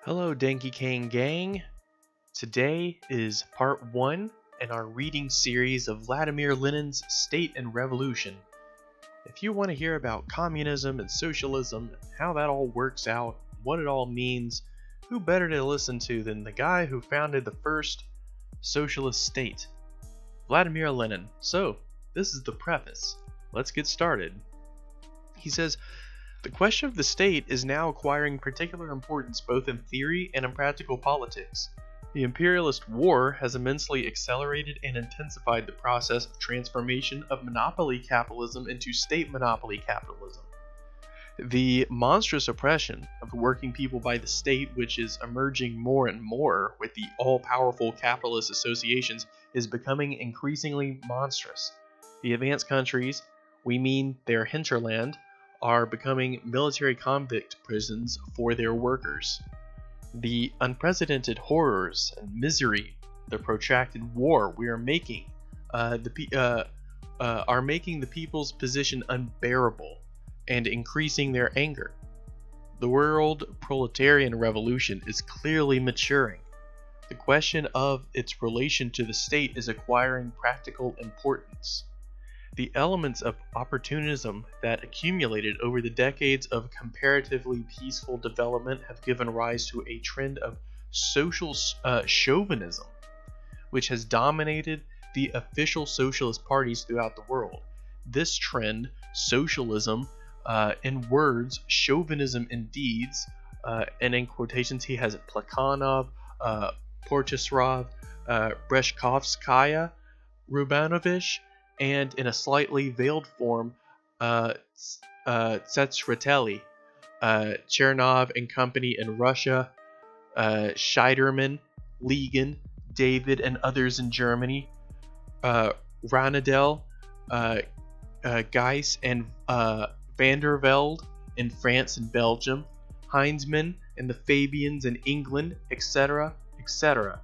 Hello, Dankey Kang gang. Today is part 1 in our reading series of Vladimir Lenin's State and Revolution. If you want to hear about communism and socialism, and how that all works out, what it all means, who better to listen to than the guy who founded the first socialist state, Vladimir Lenin. So, this is the preface. Let's get started. He says, the question of the state is now acquiring particular importance both in theory and in practical politics. The imperialist war has immensely accelerated and intensified the process of transformation of monopoly capitalism into state monopoly capitalism. The monstrous oppression of the working people by the state, which is emerging more and more with the all-powerful capitalist associations, is becoming increasingly monstrous. The advanced countries, we mean their hinterland, are becoming military convict prisons for their workers. The unprecedented horrors and misery, the protracted war we are making, are making the people's position unbearable and increasing their anger. The world proletarian revolution is clearly maturing. The question of its relation to the state is acquiring practical importance. The elements of opportunism that accumulated over the decades of comparatively peaceful development have given rise to a trend of social chauvinism, which has dominated the official socialist parties throughout the world. This trend, socialism in words, chauvinism in deeds, and in quotations he has Plekhanov, Porchesrov, Breshkovskaya, Rubanovich, and in a slightly veiled form, Tsetreteli, Chernov and company in Russia, Scheiderman, Ligon, David, and others in Germany, Ranadel, Geiss, and Vandervelde in France and Belgium, Heinzmann and the Fabians in England, etc., etc.,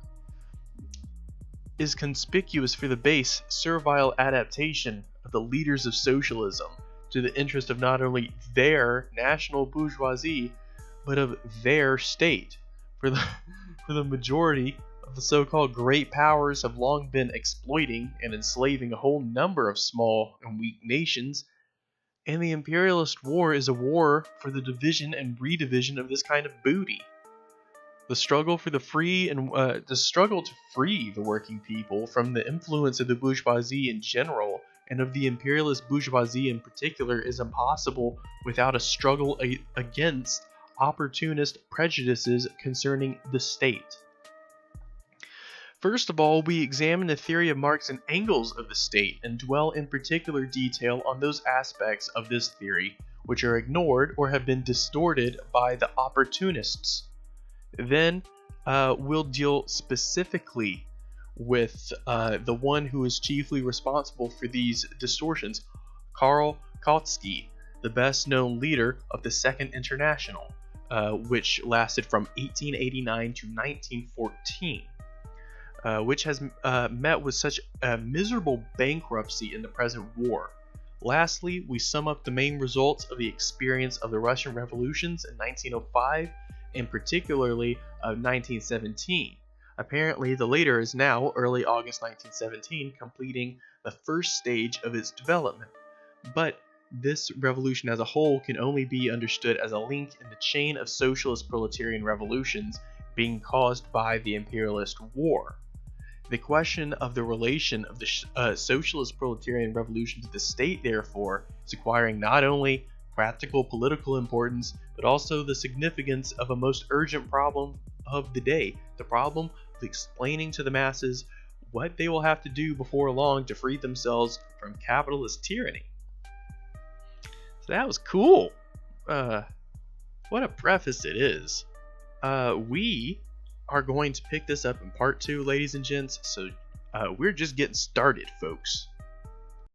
is conspicuous for the base, servile adaptation of the leaders of socialism to the interest of not only their national bourgeoisie, but of their state. For the majority of the so-called great powers have long been exploiting and enslaving a whole number of small and weak nations, and the imperialist war is a war for the division and redivision of this kind of booty. The struggle to free the working people from the influence of the bourgeoisie in general and of the imperialist bourgeoisie in particular is impossible without a struggle against opportunist prejudices concerning the state. First of all, we examine the theory of Marx and Engels of the state and dwell in particular detail on those aspects of this theory which are ignored or have been distorted by the opportunists. Then we'll deal specifically with the one who is chiefly responsible for these distortions, Karl Kautsky, the best-known leader of the Second International, which lasted from 1889 to 1914, which has met with such a miserable bankruptcy in the present war. Lastly, we sum up the main results of the experience of the Russian revolutions in 1905 and particularly of 1917. Apparently, the later is now, early August 1917, completing the first stage of its development. But this revolution as a whole can only be understood as a link in the chain of socialist proletarian revolutions being caused by the imperialist war. The question of the relation of the socialist proletarian revolution to the state, therefore, is acquiring not only practical political importance, but also the significance of a most urgent problem of the day, the problem of explaining to the masses what they will have to do before long to free themselves from capitalist tyranny. So that was cool. What a preface it is. We are going to pick this up in part 2, ladies and gents, so we're just getting started, folks.